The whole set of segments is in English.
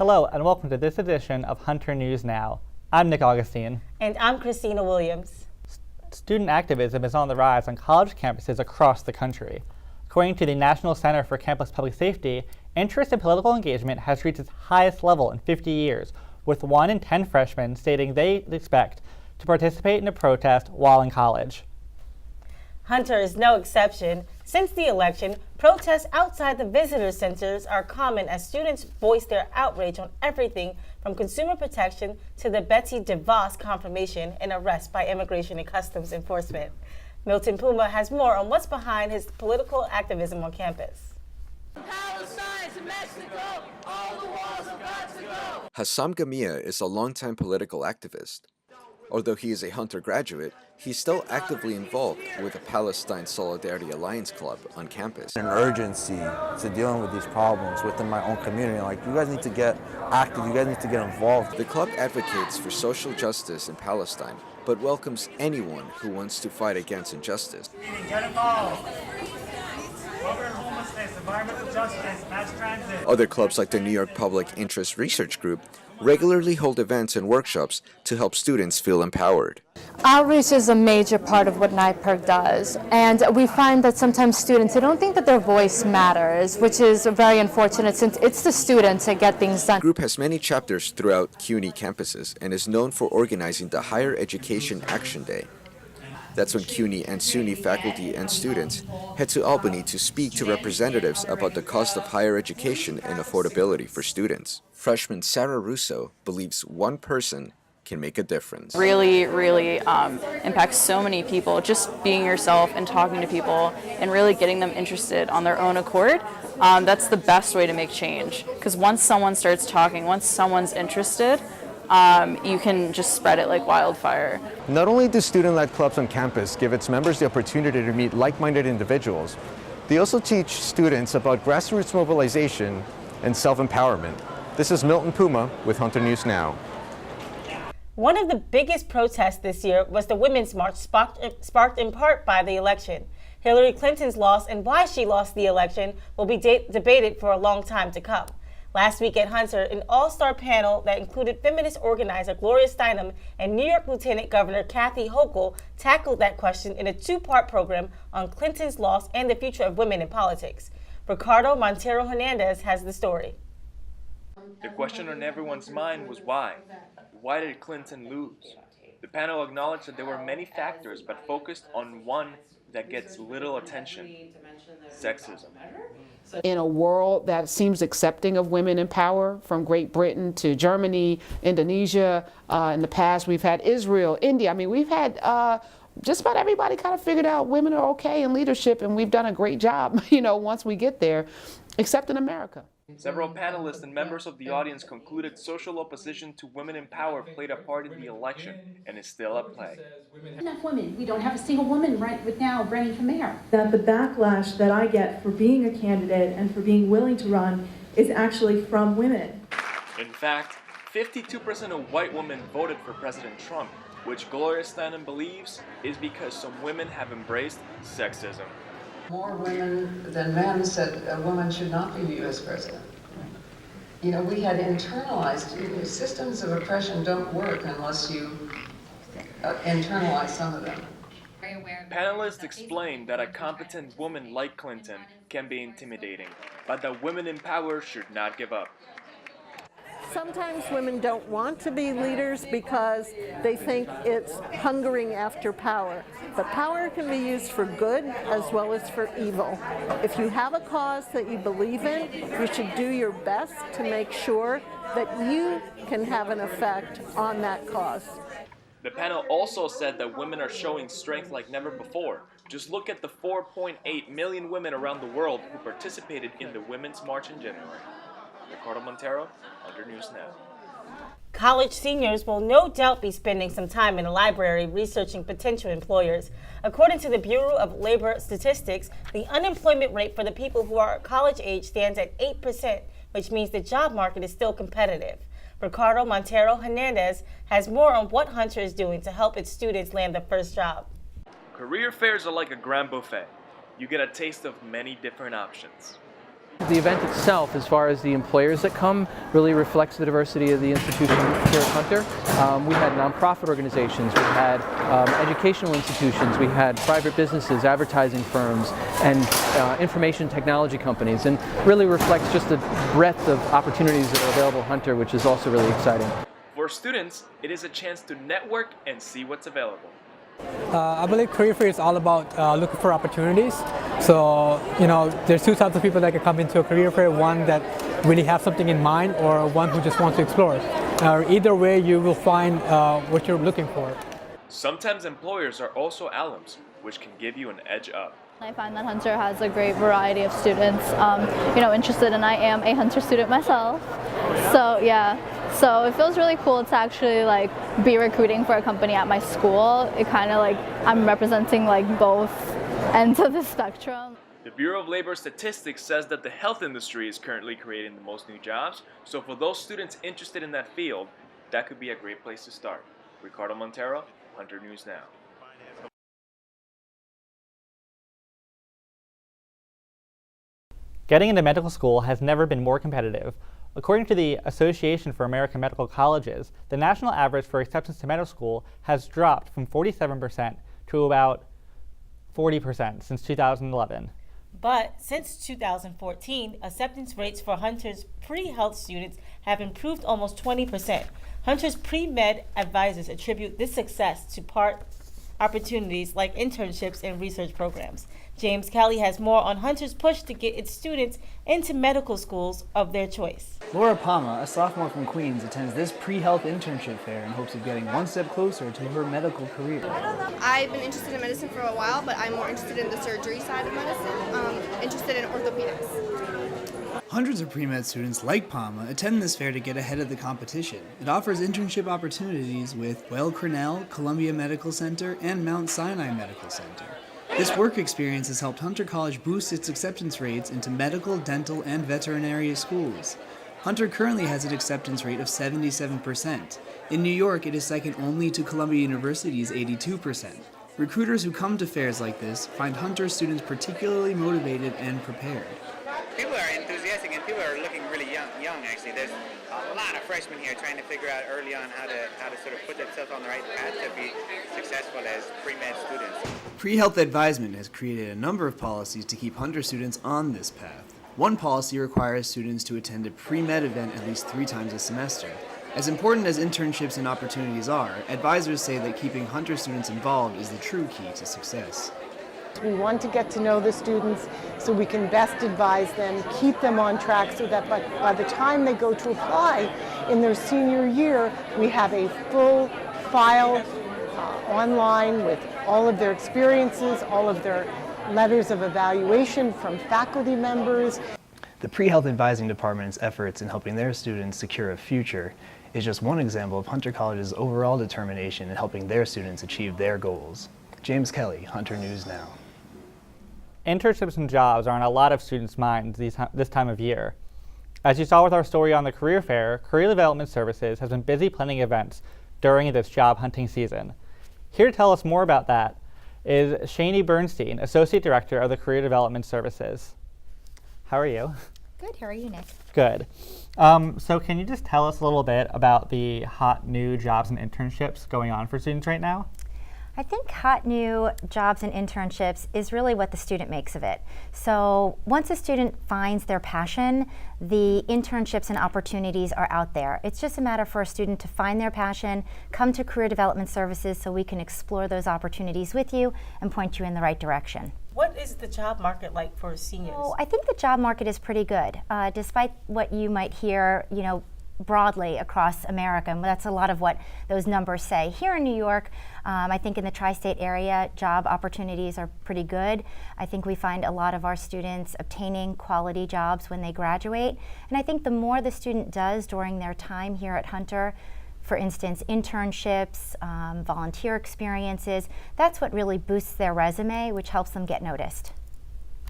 Hello and welcome to this edition of Hunter News Now. I'm Nick Augustine. And I'm Christina Williams. Student activism is on the rise on college campuses across the country. According to the National Center for Campus Public Safety, interest in political engagement has reached its highest level in 50 years, with 1 in 10 freshmen stating they expect to participate in a protest while in college. Hunter is no exception. Since the election, protests outside the visitor centers are common as students voice their outrage on everything from consumer protection to the Betsy DeVos confirmation and arrest by Immigration and Customs Enforcement. Milton Puma has more on what's behind his political activism on campus. Palestine to Mexico, all the walls have got to go. Hassam Gamia is a longtime political activist. Although he is a Hunter graduate, he's still actively involved with the Palestine Solidarity Alliance Club on campus. An urgency to dealing with these problems within my own community. Like, you guys need to get active, you guys need to get involved. The club advocates for social justice in Palestine, but welcomes anyone who wants to fight against injustice. Get involved. Over homelessness, environmental justice, mass transit. Other clubs like the New York Public Interest Research Group regularly hold events and workshops to help students feel empowered. Outreach is a major part of what NYPIRG does, and we find that sometimes students, they don't think that their voice matters, which is very unfortunate since it's the students that get things done. The group has many chapters throughout CUNY campuses and is known for organizing the Higher Education Action Day. That's when CUNY and SUNY faculty and students head to Albany to speak to representatives about the cost of higher education and affordability for students. Freshman Sarah Russo believes one person can make a difference. Really impacts so many people, just being yourself and talking to people and really getting them interested on their own accord. That's the best way to make change, because once someone starts talking, once someone's interested, you can just spread it like wildfire. Not only do student-led clubs on campus give its members the opportunity to meet like-minded individuals, they also teach students about grassroots mobilization and self-empowerment. This is Milton Puma with Hunter News Now. One of the biggest protests this year was the Women's March, sparked in part by the election. Hillary Clinton's loss and why she lost the election will be debated for a long time to come. Last week at Hunter, an all-star panel that included feminist organizer Gloria Steinem and New York Lieutenant Governor Kathy Hochul tackled that question in a 2-part program on Clinton's loss and the future of women in politics. Ricardo Montero Hernandez has the story. The question on everyone's mind was why? Why did Clinton lose? The panel acknowledged that there were many factors, but focused on one that gets little attention: sexism. In a world that seems accepting of women in power, from Great Britain to Germany, Indonesia, in the past we've had Israel, India. I mean, we've had just about everybody kind of figured out women are okay in leadership, and we've done a great job, once we get there, except in America. Several panelists and members of the audience concluded social opposition to women in power played a part in the election and is still at play. Enough women. We don't have a single woman right now running for mayor. That the backlash that I get for being a candidate and for being willing to run is actually from women. In fact, 52% of white women voted for President Trump, which Gloria Steinem believes is because some women have embraced sexism. More women than men said a woman should not be the U.S. president. We had internalized systems of oppression don't work unless you internalize some of them. Panelists explained that a competent woman like Clinton can be intimidating, but that women in power should not give up. Sometimes women don't want to be leaders because they think it's hungering after power. But power can be used for good as well as for evil. If you have a cause that you believe in, you should do your best to make sure that you can have an effect on that cause. The panel also said that women are showing strength like never before. Just look at the 4.8 million women around the world who participated in the Women's March in January. Ricardo Montero, Hunter News Now. College seniors will no doubt be spending some time in a library researching potential employers. According to the Bureau of Labor Statistics, the unemployment rate for the people who are college age stands at 8%, which means the job market is still competitive. Ricardo Montero Hernandez has more on what Hunter is doing to help its students land their first job. Career fairs are like a grand buffet. You get a taste of many different options. the event itself, as far as the employers that come, really reflects the diversity of the institution here at Hunter. We had nonprofit organizations, we had educational institutions, we had private businesses, advertising firms, and information technology companies, and really reflects just the breadth of opportunities that are available at Hunter, which is also really exciting. For students, it is a chance to network and see what's available. I believe career fair is all about looking for opportunities. So, there's two types of people that can come into a career fair. One that really have something in mind, or one who just wants to explore. Either way, you will find what you're looking for. Sometimes employers are also alums, which can give you an edge up. I find that Hunter has a great variety of students, interested, and I am a Hunter student myself. So yeah, so it feels really cool to actually be recruiting for a company at my school. It kind of I'm representing both ends of the spectrum. The Bureau of Labor Statistics says that the health industry is currently creating the most new jobs, so for those students interested in that field, that could be a great place to start. Ricardo Montero, Hunter News Now. Getting into medical school has never been more competitive. According to the Association for American Medical Colleges, the national average for acceptance to medical school has dropped from 47% to about 40% since 2011. But since 2014, acceptance rates for Hunter's pre-health students have improved almost 20%. Hunter's pre-med advisors attribute this success to part opportunities like internships and research programs. James Kelly has more on Hunter's push to get its students into medical schools of their choice. Laura Palma, a sophomore from Queens, attends this pre-health internship fair in hopes of getting one step closer to her medical career. I've been interested in medicine for a while, but I'm more interested in the surgery side of medicine, interested in orthopedics. Hundreds of pre-med students like Palma attend this fair to get ahead of the competition. It offers internship opportunities with Weill Cornell, Columbia Medical Center, and Mount Sinai Medical Center. This work experience has helped Hunter College boost its acceptance rates into medical, dental, and veterinary schools. Hunter currently has an acceptance rate of 77%. In New York, it is second only to Columbia University's 82%. Recruiters who come to fairs like this find Hunter students particularly motivated and prepared. People are enthusiastic and people are looking really young actually. There's a lot of freshmen here trying to figure out early on how to sort of put themselves on the right path to be successful as pre-med students. Pre-health advisement has created a number of policies to keep Hunter students on this path. One policy requires students to attend a pre-med event at least 3 times a semester. As important as internships and opportunities are, advisors say that keeping Hunter students involved is the true key to success. We want to get to know the students so we can best advise them, keep them on track so that by the time they go to apply in their senior year, we have a full file online with all of their experiences, all of their letters of evaluation from faculty members. The pre-health advising department's efforts in helping their students secure a future is just one example of Hunter College's overall determination in helping their students achieve their goals. James Kelly, Hunter News Now. Internships and jobs are on a lot of students' minds this time of year. As you saw with our story on the career fair, Career Development Services has been busy planning events during this job hunting season. Here to tell us more about that is Shani Bernstein, Associate Director of the Career Development Services. How are you? Good, how are you, Nick? Good. So can you just tell us a little bit about the hot new jobs and internships going on for students right now? I think hot new jobs and internships is really what the student makes of it. So once a student finds their passion, the internships and opportunities are out there. It's just a matter for a student to find their passion, come to Career Development Services so we can explore those opportunities with you and point you in the right direction. What is the job market like for seniors? So I think the job market is pretty good. Despite what you might hear, broadly across America, and that's a lot of what those numbers say. Here in New York, I think in the tri-state area, job opportunities are pretty good. I think we find a lot of our students obtaining quality jobs when they graduate, and I think the more the student does during their time here at Hunter, for instance, internships, volunteer experiences, that's what really boosts their resume, which helps them get noticed.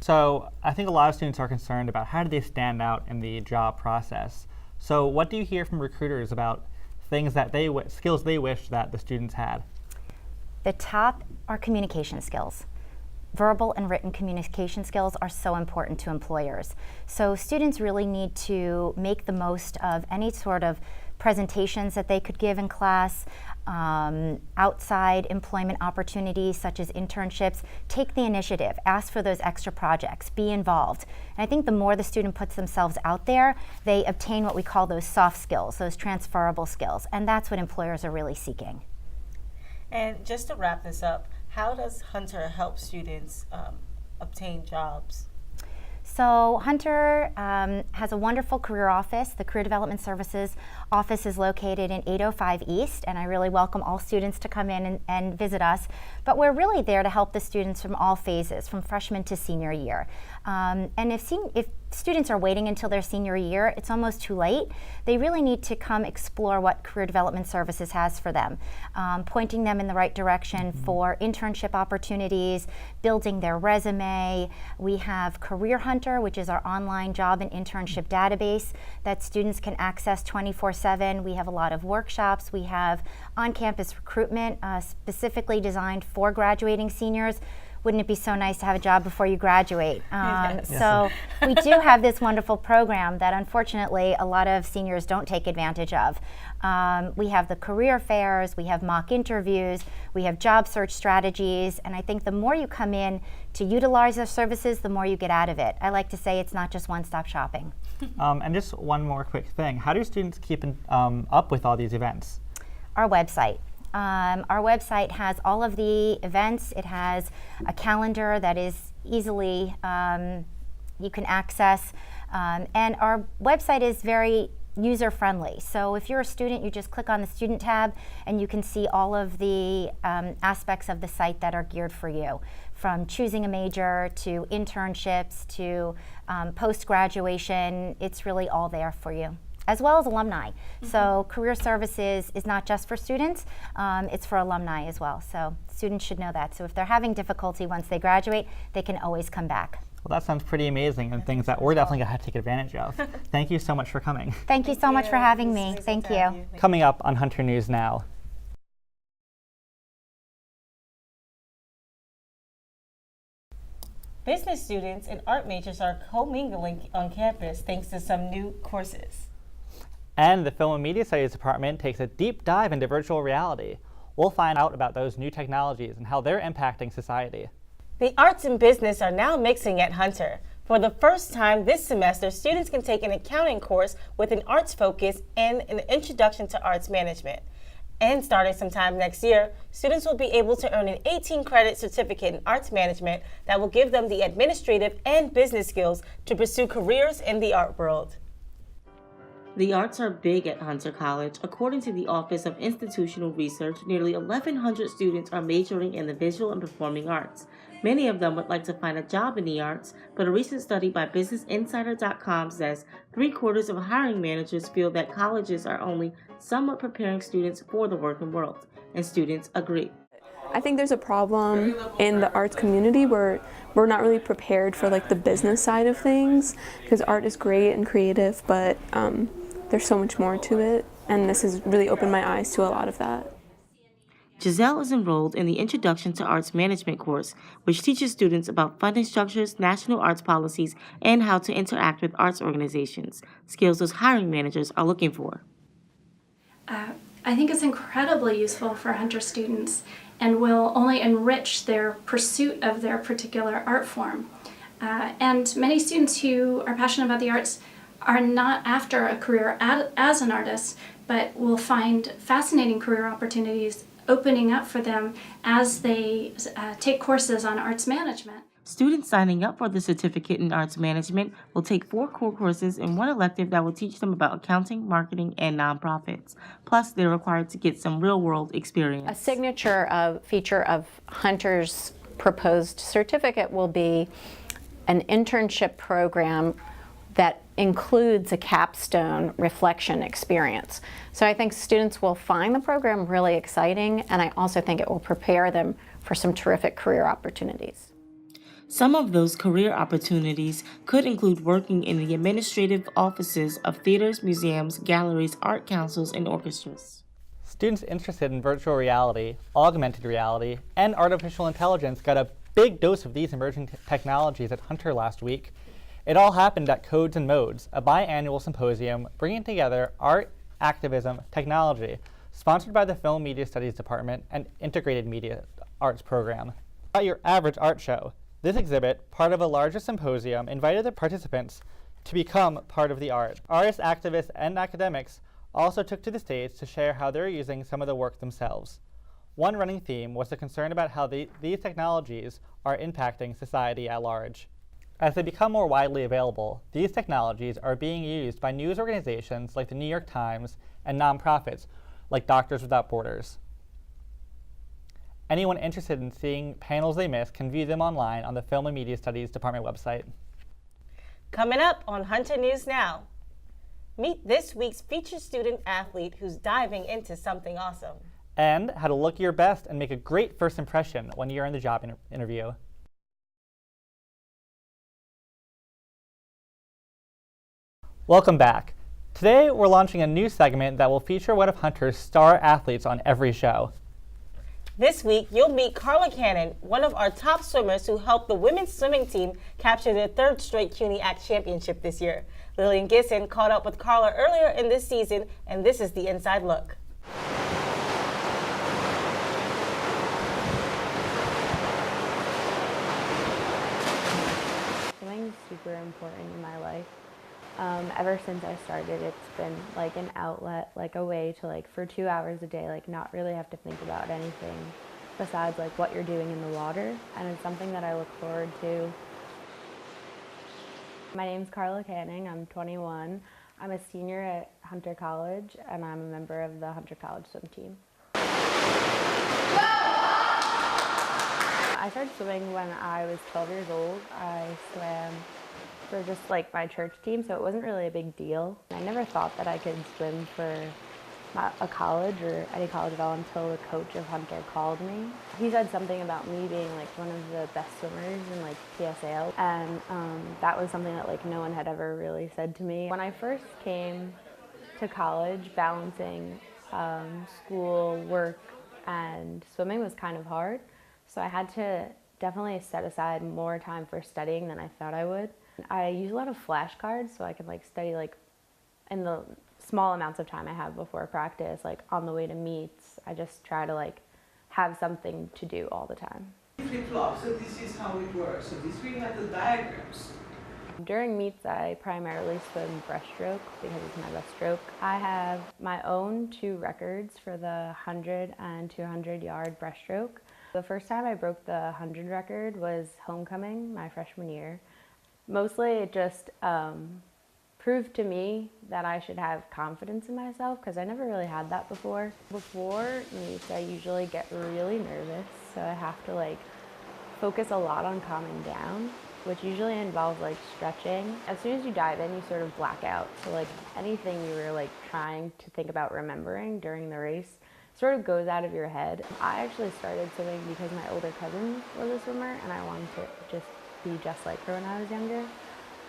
So I think a lot of students are concerned about how do they stand out in the job process. So what do you hear from recruiters about things that skills they wish that the students had? The top are communication skills. verbal and written communication skills are so important to employers. So students really need to make the most of any sort of presentations that they could give in class, outside employment opportunities such as internships. Take the initiative, ask for those extra projects, be involved. And I think the more the student puts themselves out there, they obtain what we call those soft skills, those transferable skills, and that's what employers are really seeking. And just to wrap this up, how does Hunter help students obtain jobs? So Hunter has a wonderful career office. The Career Development Services office is located in 805 East, and I really welcome all students to come in and visit us. But we're really there to help the students from all phases, from freshman to senior year. And if students are waiting until their senior year, it's almost too late. They really need to come explore what Career Development Services has for them, pointing them in the right direction for internship opportunities, building their resume. We have Career Hunter, which is our online job and internship database that students can access 24/7. We have a lot of workshops. We have on-campus recruitment specifically designed for graduating seniors. Wouldn't it be so nice to have a job before you graduate? Yes. So we do have this wonderful program that unfortunately a lot of seniors don't take advantage of. We have the career fairs, we have mock interviews, we have job search strategies, and I think the more you come in to utilize our services, the more you get out of it. I like to say it's not just one-stop shopping. And just one more quick thing. How do students keep up with all these events? Our website. Our website has all of the events. It has a calendar that is easily you can access, and our website is very user-friendly. So if you're a student, you just click on the student tab and you can see all of the aspects of the site that are geared for you, from choosing a major to internships to post-graduation. It's really all there for you, as well as alumni. So career services is not just for students, it's for alumni as well. So students should know that. So if they're having difficulty once they graduate, they can always come back. Well, that sounds pretty amazing and things that we're definitely going to have to take advantage of. Thank you so much for coming. Thank you so much for having me. Thank you. Coming up on Hunter News Now. Business students and art majors are commingling on campus thanks to some new courses. And the Film and Media Studies Department takes a deep dive into virtual reality. We'll find out about those new technologies and how they're impacting society. The arts and business are now mixing at Hunter. For the first time this semester, students can take an accounting course with an arts focus and an introduction to arts management. And starting sometime next year, students will be able to earn an 18-credit certificate in arts management that will give them the administrative and business skills to pursue careers in the art world. The arts are big at Hunter College. According to the Office of Institutional Research, nearly 1,100 students are majoring in the visual and performing arts. Many of them would like to find a job in the arts, but a recent study by BusinessInsider.com says 3/4 of hiring managers feel that colleges are only somewhat preparing students for the working world, and students agree. I think there's a problem in the arts community where we're not really prepared for like the business side of things, because art is great and creative, but there's so much more to it, and this has really opened my eyes to a lot of that. Giselle is enrolled in the Introduction to Arts Management course, which teaches students about funding structures, national arts policies, and how to interact with arts organizations, skills those hiring managers are looking for. I think it's incredibly useful for Hunter students and will only enrich their pursuit of their particular art form. And many students who are passionate about the arts are not after a career as an artist, but will find fascinating career opportunities opening up for them as they take courses on arts management. Students signing up for the certificate in arts management will take 4 core courses and 1 elective that will teach them about accounting, marketing, and nonprofits. Plus, they're required to get some real-world experience. A signature feature of Hunter's proposed certificate will be an internship program that includes a capstone reflection experience. So I think students will find the program really exciting, and I also think it will prepare them for some terrific career opportunities. Some of those career opportunities could include working in the administrative offices of theaters, museums, galleries, art councils, and orchestras. Students interested in virtual reality, augmented reality, and artificial intelligence got a big dose of these emerging technologies at Hunter last week. It all happened at Codes and Modes, a biannual symposium bringing together art, activism, technology, sponsored by the Film Media Studies Department and Integrated Media Arts Program. Not your average art show. This exhibit, part of a larger symposium, invited the participants to become part of the art. Artists, activists, and academics also took to the stage to share how they're using some of the work themselves. One running theme was the concern about how these technologies are impacting society at large. As they become more widely available, these technologies are being used by news organizations like the New York Times and nonprofits like Doctors Without Borders. Anyone interested in seeing panels they missed can view them online on the Film and Media Studies Department website. Coming up on Hunter News Now, meet this week's featured student athlete who's diving into something awesome. And how to look your best and make a great first impression when you're in the job interview. Welcome back. Today we're launching a new segment that will feature one of Hunter's star athletes on every show. This week, you'll meet Carla Cannon, one of our top swimmers who helped the women's swimming team capture their third straight CUNY Act championship this year. Lillian Gisson caught up with Carla earlier in this season, and this is the inside look. Swimming is super important in my life. Ever since I started, it's been like an outlet, like a way to for 2 hours a day, not really have to think about anything besides what you're doing in the water, and it's something that I look forward to. My name's Carla Canning, I'm 21. I'm a senior at Hunter College, and I'm a member of the Hunter College swim team. I started swimming when I was 12 years old. I swam for just my church team, so it wasn't really a big deal. I never thought that I could swim for a college or any college at all until the coach of Hunter called me. He said something about me being one of the best swimmers in PSAL, and that was something that no one had ever really said to me. When I first came to college, balancing school, work, and swimming was kind of hard, so I had to definitely set aside more time for studying than I thought I would. I use a lot of flashcards so I can study in the small amounts of time I have before practice, on the way to meets. I just try to have something to do all the time. Flip-flop, so this is how it works. So this we have the diagrams. During meets, I primarily swim breaststroke because it's my best stroke. I have my own 2 records for the 100 and 200 yard breaststroke. The first time I broke the 100 record was homecoming, my freshman year. Mostly it just proved to me that I should have confidence in myself because I never really had that before. Before meets, I usually get really nervous, so I have to focus a lot on calming down, which usually involves stretching. As soon as you dive in, you sort of black out. So anything you were trying to think about remembering during the race sort of goes out of your head. I actually started swimming because my older cousin was a swimmer and I wanted to just be just like her when I was younger.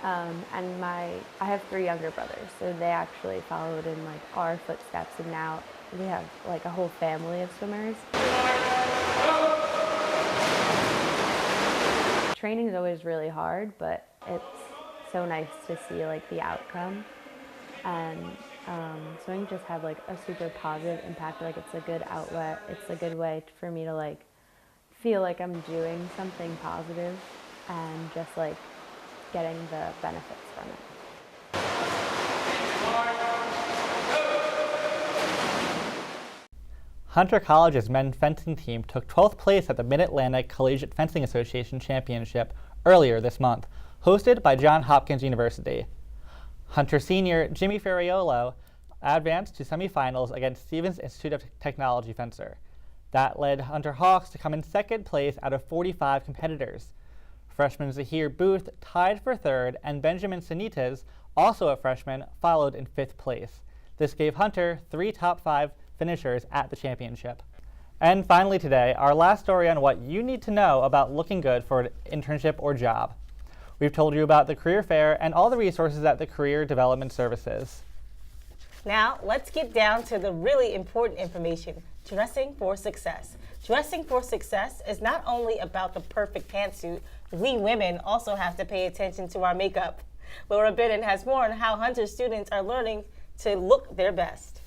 And I have 3 younger brothers, so they actually followed in our footsteps, and now we have a whole family of swimmers. Training is always really hard, but it's so nice to see the outcome. And swimming just had a super positive impact. It's a good outlet. It's a good way for me to feel like I'm doing something positive and just getting the benefits from it. Hunter College's men's fencing team took 12th place at the Mid-Atlantic Collegiate Fencing Association Championship earlier this month, hosted by Johns Hopkins University. Hunter senior Jimmy Ferraiolo advanced to semifinals against Stevens Institute of Technology fencer. That led Hunter Hawks to come in 2nd place out of 45 competitors. Freshman Zahir Booth tied for 3rd, and Benjamin Sanitas, also a freshman, followed in 5th place. This gave Hunter 3 top 5 finishers at the championship. And finally today, our last story on what you need to know about looking good for an internship or job. We've told you about the career fair and all the resources at the Career Development Services. Now, let's get down to the really important information, dressing for success. Dressing for success is not only about the perfect pantsuit, we women also have to pay attention to our makeup. Laura Bennon has more on how Hunter students are learning to look their best.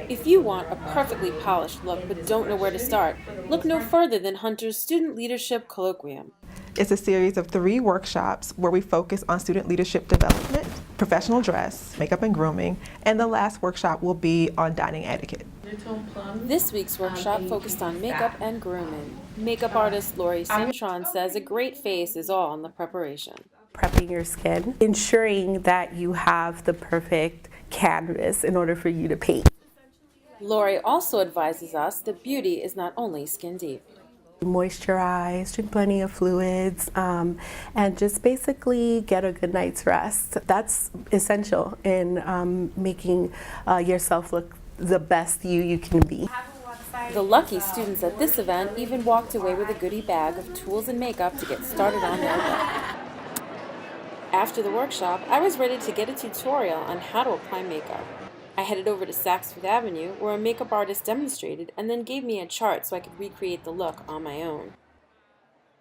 If you want a perfectly polished look but don't know where to start, look no further than Hunter's Student Leadership Colloquium. It's a series of 3 workshops where we focus on student leadership development, professional dress, makeup and grooming, and the last workshop will be on dining etiquette. This week's workshop focused on makeup and grooming. Makeup artist Lori Cintron says a great face is all in the preparation. Prepping your skin, ensuring that you have the perfect canvas in order for you to paint. Lori also advises us that beauty is not only skin deep. Moisturize, drink plenty of fluids, and just basically get a good night's rest. That's essential in making yourself look the best you can be. The lucky students at this event even walked away with a goodie bag of tools and makeup to get started on their look. After the workshop, I was ready to get a tutorial on how to apply makeup. I headed over to Saks Fifth Avenue, where a makeup artist demonstrated and then gave me a chart so I could recreate the look on my own.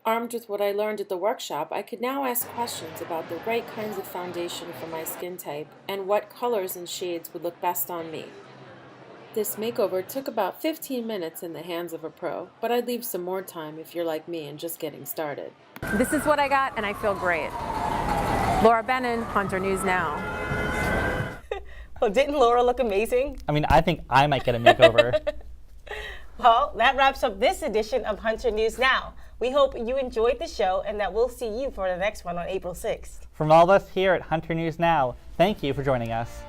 Armed with what I learned at the workshop, I could now ask questions about the right kinds of foundation for my skin type and what colors and shades would look best on me. This makeover took about 15 minutes in the hands of a pro, but I'd leave some more time if you're like me and just getting started. This is what I got and I feel great. Laura Bennon, Hunter News Now. Well, didn't Laura look amazing? I mean, I think I might get a makeover. Well, that wraps up this edition of Hunter News Now. We hope you enjoyed the show and that we'll see you for the next one on April 6th. From all of us here at Hunter News Now, thank you for joining us.